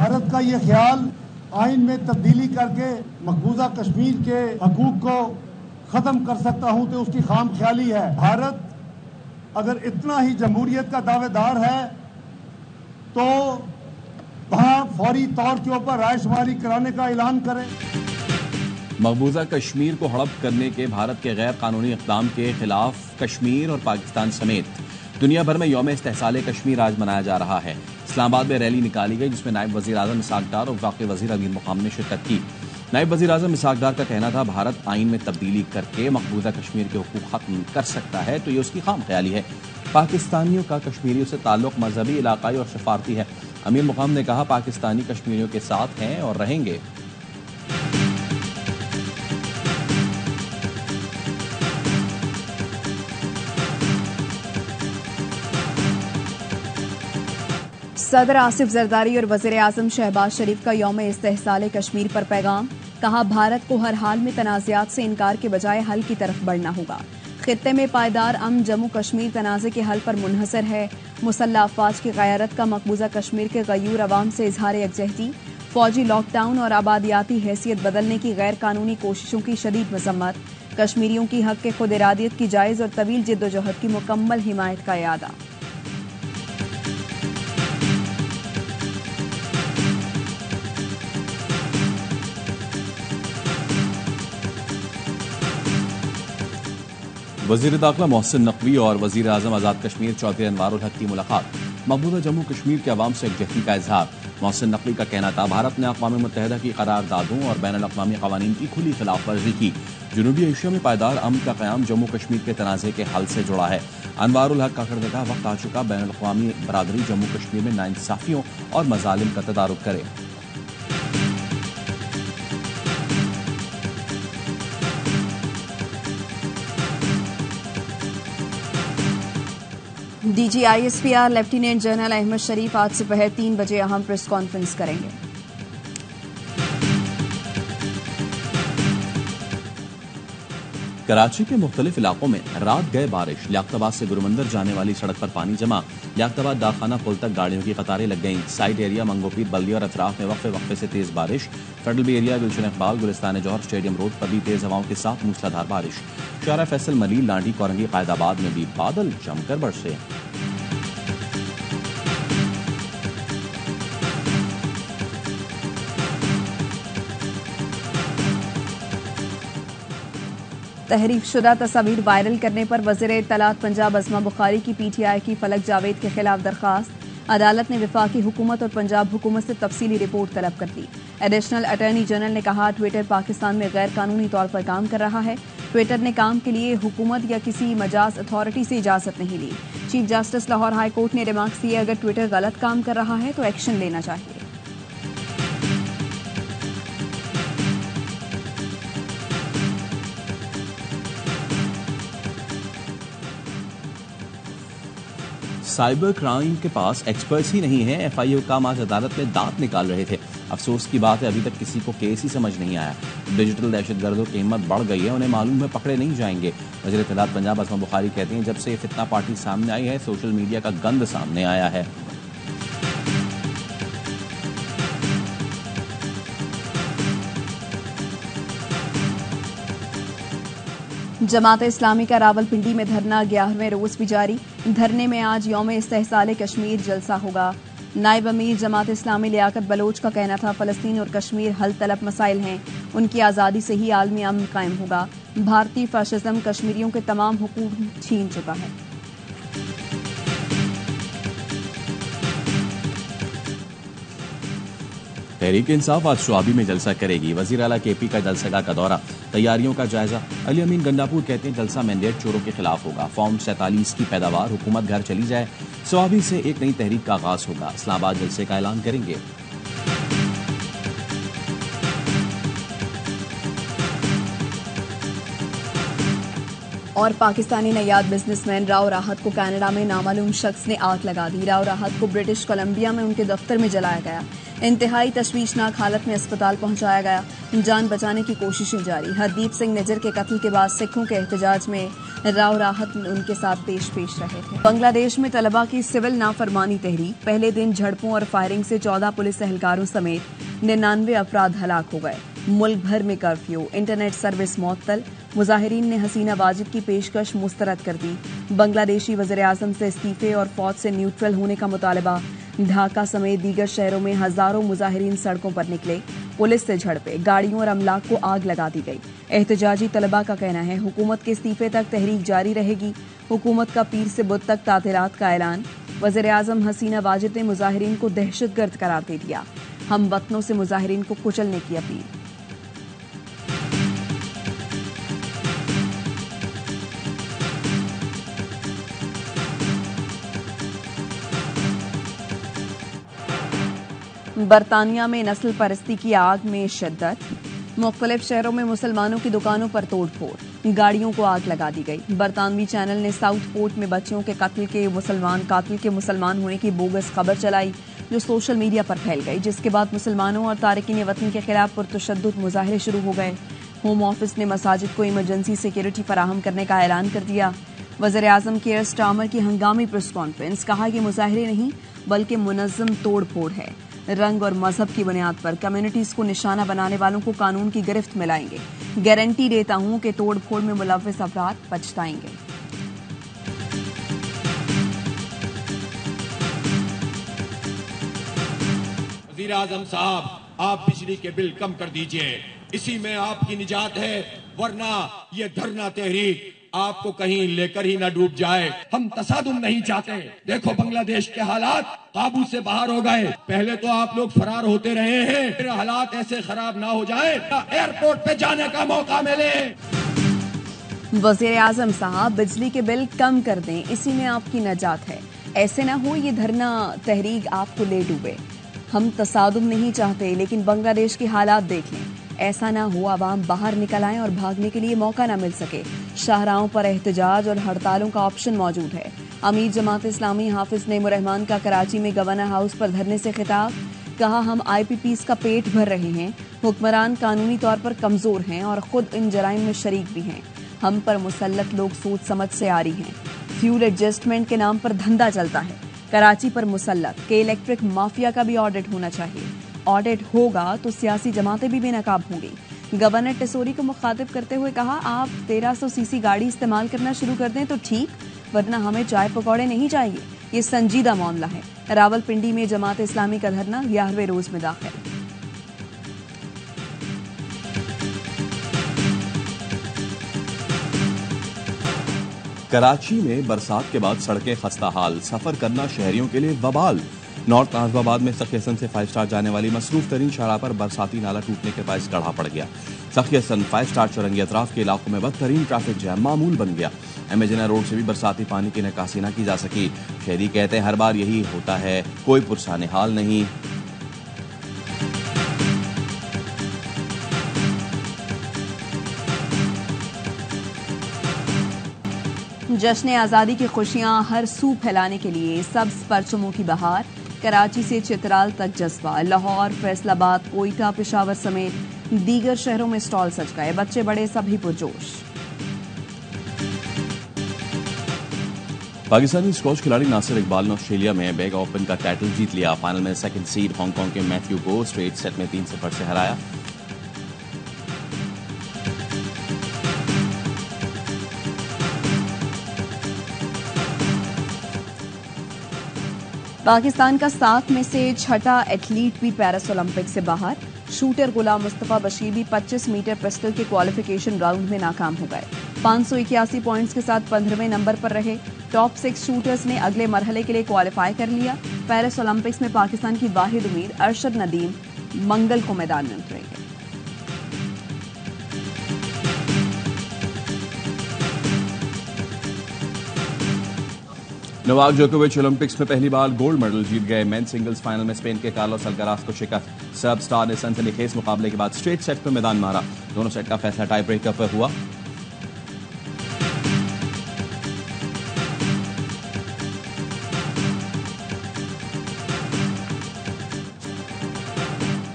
भारत का ये ख्याल आइन में तब्दीली करके मकबूजा कश्मीर के हकूक को खत्म कर सकता हूं तो उसकी खाम ख्याली है। भारत अगर इतना ही जमहूरियत का दावेदार है तो वहां फौरी तौर के ऊपर रायशुमारी कराने का ऐलान करें। मकबूजा कश्मीर को हड़प करने के भारत के गैर कानूनी इक़दाम के खिलाफ कश्मीर और पाकिस्तान समेत दुनिया भर में यौम इस्तेहसाल कश्मीर आज मनाया जा रहा है। इस्लामाबाद में रैली निकाली गई जिसमें नायब वज़ीर आज़म इसहाक़ डार और वफ़ाक़ी वज़ीर अमीर मुक़ाम ने शिरकत की। नायब वज़ीर आज़म इसहाक़ डार का कहना था भारत आइन में तब्दीली करके मकबूजा कश्मीर के हुकूक़ ख़त्म कर सकता है तो ये उसकी खाम ख्याली है। पाकिस्तानियों का कश्मीरियों से ताल्लुक़ मजहबी, इलाक़ाई और सफारती है। अमीर मुक़ाम ने कहा पाकिस्तानी कश्मीरियों के साथ हैं और रहेंगे। सदर आसिफ जरदारी और वज़ीर आज़म शहबाज शरीफ का यौम इस्तेहसाल कश्मीर पर पैगाम। कहा भारत को हर हाल में तनाज़ात से इनकार के बजाय हल की तरफ बढ़ना होगा। खित्ते में पायदार अमन जम्मू कश्मीर तनाज़े के हल पर मुनहसर है। मुसल्लह अफ़वाज की क़यादत का मकबूजा कश्मीर के गयूर अवाम से इजहार यकजहती। फौजी लॉकडाउन और आबादियाती हैसियत बदलने की गैर कानूनी कोशिशों की शदीद मज़म्मत। कश्मीरियों की हक़ के खुद इरादियत की जायज़ और तवील जिद्दोजहद की मुकम्मल हिमायत का इरादा। वज़ीर दाखिला मोहसिन नकवी और वज़ीर आज़म आज़ाद कश्मीर चौधरी अनवारुल हक की मुलाकात। मकबूजा जम्मू कश्मीर के अवाम से यकजहती का इजहार। मोहसिन नकवी का कहना था भारत ने अक़वाम मुत्तहिदा की करारदादों और बैनुल अक़वामी क़वानीन की खुली खिलाफ वर्जी की। जनूबी एशिया में पायदार अमन का क़याम जम्मू कश्मीर के तनाज़े के हल से जुड़ा है। अनवारुल हक काकड़ ने कहा वक्त आ चुका बैनुल अक़वामी बरादरी जम्मू कश्मीर में नाइंसाफ़ियों और मज़ालिम का तदारुक करे। DGISPR लेफ्टिनेंट जनरल अहमद शरीफ आज दोपहर 3 बजे अहम प्रेस कॉन्फ्रेंस करेंगे। कराची के मुख्तलिफ इलाकों में रात गए बारिश। लियाकताबाद से गुरुमंदिर जाने वाली सड़क पर पानी जमा। लियाकताबाद डाकखाना पुल तक गाड़ियों की कतारें लग गईं। साइड एरिया मंगोपीर बल्दी और अतराफ में वक्फे वक्फे से तेज बारिश। फेडरल बी एरिया गुलशन इकबाल गुलिस्तान जौहर स्टेडियम रोड पर भी तेज हवाओं के साथ मूसलाधार बारिश। शारा फैसल मलील लांडी कोरंगी कायदाबाद में भी बादल जमकर बरसे। तहरीफ शुदा तस्वीर वायरल करने पर वज़ीर इत्तलात पंजाब अज़मा बुखारी की PTI की फलक जावेद के खिलाफ दरखास्त। अदालत ने वफाकी हुकूमत और पंजाब हुकूमत से तफसीली रिपोर्ट तलब कर दी। एडिशनल अटॉर्नी जनरल ने कहा ट्विटर पाकिस्तान में गैर कानूनी तौर पर काम कर रहा है। ट्विटर ने काम के लिए हुकूमत या किसी मजाज अथॉरिटी से इजाजत नहीं ली। Chief justice Lahore high court ने रिमार्क्स दिए अगर ट्विटर गलत काम कर रहा है तो एक्शन लेना चाहिए। साइबर क्राइम के पास एक्सपर्ट्स ही नहीं है। FIA हुकाम आज अदालत में दांत निकाल रहे थे। अफसोस की बात है अभी तक किसी को केस ही समझ नहीं आया। डिजिटल दहशतगर्दों की हिम्मत बढ़ गई है, उन्हें मालूम है पकड़े नहीं जाएंगे। वज़ीर इत्तलात पंजाब अज़मा बुखारी कहते हैं जब से फितना पार्टी सामने आई है सोशल मीडिया का गंद सामने आया है। जमात इस्लामी का रावलपिंडी में धरना 11वें रोज भी जारी। धरने में आज यौम इस्तेहसाल कश्मीर जलसा होगा। नायब अमीर जमात इस्लामी लियाकत बलोच का कहना था फ़लस्तीन और कश्मीर हल तलब मसाइल हैं, उनकी आज़ादी से ही आलमी अमन कायम होगा। भारतीय फाशिज्म कश्मीरियों के तमाम हुकूक छीन चुका है। तहरीक इंसाफ आज स्वाबी में जलसा करेगी। वज़ीर आला KP का जलसगाह का दौरा, तैयारियों का जायजा। अली अमीन गंडापुर कहते हैं जलसा मैंडेट चोरों के खिलाफ होगा। फॉर्म 47 की पैदावार हुकूमत घर चली जाए। स्वाबी से एक नई तहरीक का आगाज होगा। इस्लामाबाद जलसे का ऐलान करेंगे। और पाकिस्तानी नयाद बिजनेसमैन राव राहत को कनाडा में नामालूम शख्स ने आग लगा दी। राव राहत को ब्रिटिश कोलंबिया में उनके दफ्तर में जलाया गया। इंतहाई तशवीशनाक हालत में अस्पताल पहुंचाया गया। जान बचाने की कोशिशें जारी। हरदीप सिंह निज्जर के कत्ल के बाद सिखों के एहतजाज में राव राहत उनके साथ पेश रहे थे। बांग्लादेश में तलबा की सिविल नाफरमानी तहरीक। पहले दिन झड़पों और फायरिंग से 14 पुलिस एहलकारों समेत 99 अफराद हलाक हो गए। मुल्क भर में कर्फ्यू, इंटरनेट सर्विस मुअत्तल। मुजाहिरीन ने हसीना वाजिद की पेशकश मुस्तरद कर दी। बांग्लादेशी वज़ीर-ए-आज़म से इस्तीफे और फौज से न्यूट्रल होने का मुतालबा। ढाका समेत दीगर शहरों में हजारों मुजाहिरीन सड़कों पर निकले। पुलिस से झड़पे, गाड़ियों और अमलाक को आग लगा दी गई। एहतजाजी तलबा का कहना है हुकूमत के इस्तीफे तक तहरीक जारी रहेगी। हुकूमत का पीर से बुध तक तातीलात का ऐलान। वज़ीर-ए-आज़म हसीना वाजिद ने मुजाहिरीन को दहशतगर्द करार दे दिया। हम वतनों से मुजाहिरीन को कुचलने की अपील। बरतानिया में नस्ल परस्ती की आग में शिद्दत। मुख्तलिफ शहरों में मुसलमानों की दुकानों पर तोड़ फोड़, गाड़ियों को आग लगा दी गई। बरतानवी चैनल ने साउथ पोर्ट में बच्चियों के कातिल के मुसलमान होने की बोगस खबर चलाई, जो सोशल मीडिया पर फैल गई, जिसके बाद मुसलमानों और तारिकीन वतन के खिलाफ पुरतशद्दुद मुजाहरे शुरू हो गए। होम ऑफिस ने मसाजिद को इमरजेंसी सिक्योरिटी फराहम करने का ऐलान कर दिया। वज़ीर-ए-आज़म केयर स्टार्मर की हंगामी प्रेस कॉन्फ्रेंस। कहा कि मुजाहरे नहीं बल्कि मुनज़्ज़म तोड़ फोड़ है। रंग और मजहब की बुनियाद पर कम्युनिटीज को निशाना बनाने वालों को कानून की गिरफ्त में लाएंगे। गारंटी देता हूं कि तोड़ फोड़ में मुलव्विस अफराद पछताएंगे। वज़ीर-ए-आज़म साहब, आप बिजली के बिल कम कर दीजिए, इसी में आपकी निजात है, वरना ये धरना तहरीक आपको कहीं लेकर ही ना डूब जाए। हम तसादुम नहीं चाहते। देखो बांग्लादेश के हालात काबू से बाहर हो गए। पहले तो आप लोग फरार होते रहे हैं, फिर हालात ऐसे खराब ना हो जाए एयरपोर्ट पे जाने का मौका मिले। वज़ीर-ए-आज़म साहब, बिजली के बिल कम कर दें, इसी में आपकी नजात है। ऐसे ना हो ये धरना तहरीक आपको ले डूबे। हम तसादुम नहीं चाहते, लेकिन बांग्लादेश के हालात देख लें। ऐसा ना हो आवाम बाहर निकल आए और भागने के लिए मौका ना मिल सके। शाहराहों पर एहतजाज और हड़तालों का ऑप्शन मौजूद है। अमीर जमात इस्लामी हाफिज नईमुर रहमान का कराची में गवर्नर हाउस पर धरने से खिताब। कहा, हम IPPs का पेट भर रहे हैं। हुक्मरान कानूनी तौर पर कमजोर हैं और खुद इन जराइम में शरीक भी हैं। हम पर मुसल्लत लोग सोच समझ से आ रही हैं। फ्यूल एडजस्टमेंट के नाम पर धंधा चलता है। कराची पर मुसल्लत के इलेक्ट्रिक माफिया का भी ऑडिट होना चाहिए। ऑडिट होगा तो सियासी जमातें भी बेनकाब होंगी। गवर्नर टेसोरी को मुखातिब करते हुए कहा, आप 1300 सीसी गाड़ी इस्तेमाल करना शुरू कर दें तो ठीक, वरना हमें चाय पकौड़े नहीं चाहिए। ये संजीदा मामला है। रावलपिंडी में जमात इस्लामी का धरना 11वें रोज में दाखिल। कराची में बरसात के बाद सड़कें खस्ता हाल, सफर करना शहरियों के लिए वबाल। नॉर्थ नाजिबाबाद में सखी हसन से 5 स्टार जाने वाली मसरूफ तरीन शाहराह पर बरसाती नाला टूटने के बायस गढ़ा पड़ गया। सखी हसन 5 स्टार चौरंगी अतराफ के इलाकों में बदतरीन ट्रैफिक जैम मामूल बन गया। एमेजिना रोड से भी बरसाती पानी की निकासी न की जा सकी। शहरी कहते हैं हर बार यही होता है, कोई पुरसाने हाल नहीं। जश्न आज़ादी की खुशियां हर सू फैलाने के लिए सब्ज परचमों की बहार। कराची से चित्राल तक जज्बा। लाहौर, फैसलाबाद, कोयटा, पेशावर समेत दीगर शहरों में स्टॉल सज गए। बच्चे बड़े सभी पुरजोश। पाकिस्तानी स्क्वॉश खिलाड़ी नासिर इकबाल ने ऑस्ट्रेलिया में बेग ओपन का टाइटल जीत लिया। फाइनल में सेकंड सीड हांगकांग के मैथ्यू को स्ट्रेट सेट में 3-0 से हराया। पाकिस्तान का 7 में से छठा एथलीट भी पेरिस ओलंपिक से बाहर। शूटर गुलाम मुस्तफा बशीर भी 25 मीटर पिस्टल के क्वालिफिकेशन राउंड में नाकाम हो गए। 581 पॉइंट्स के साथ 15वें नंबर पर रहे। टॉप 6 शूटर्स ने अगले मरहले के लिए क्वालिफाई कर लिया। पेरिस ओलंपिक्स में पाकिस्तान की वाहिद उम्मीद अरशद नदीम मंगल को मैदान में उतरेंगे। नोवाक जोकोविच ओलंपिक्स में पहली बार गोल्ड मेडल जीत गए। मेन सिंगल्स फाइनल में स्पेन के कार्लोस अल्काराज को शिकस्त। सर्ब स्टार ने सनसनीखेज मुकाबले के बाद स्ट्रेट सेट पर मैदान मारा। दोनों सेट का फैसला टाई ब्रेकर पर हुआ।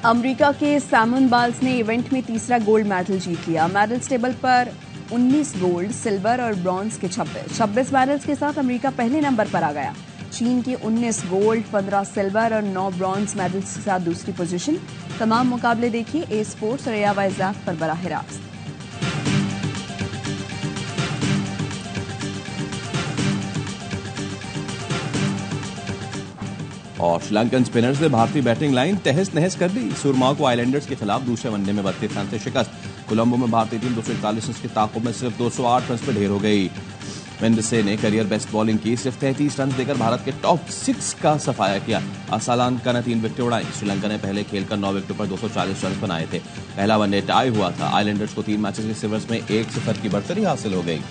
अमेरिका के सैमन बाल्स ने इवेंट में तीसरा गोल्ड मेडल जीत लिया। मेडल्स टेबल पर 19 गोल्ड, सिल्वर और ब्रॉन्ज के 26 मेडल्स के साथ अमेरिका पहले नंबर पर आ गया। चीन के 19 गोल्ड, 15 सिल्वर और 9 ब्रॉन्ज मेडल्स के साथ दूसरी पोजीशन। तमाम मुकाबले देखिए ए स्पोर्ट्स और एआवाई ज़ैप पर बराह रास्त। और श्रीलंकन स्पिनर्स ने भारतीय बैटिंग लाइन तहस नहस कर दी। सुरमाओं को आइलैंडर्स के खिलाफ दूसरे वनडे में 32 रन से शिकस्त। कोलंबो में भारतीय टीम 241 रन की ताकुब में सिर्फ 208 रन पर ढेर हो गई। वेंडसे ने करियर बेस्ट बॉलिंग की, सिर्फ 33 रन देकर भारत के टॉप 6 का सफाया किया। असालांका ने 3 विकेटें उड़ाई। श्रीलंका ने पहले खेलकर 9 विकेटों पर 240 रन बनाए थे। पहला वनडे टाई हुआ था। आइलैंडर्स को 3 मैचेस के सिवर्स में 1-0 की बढ़तरी हासिल हो गई।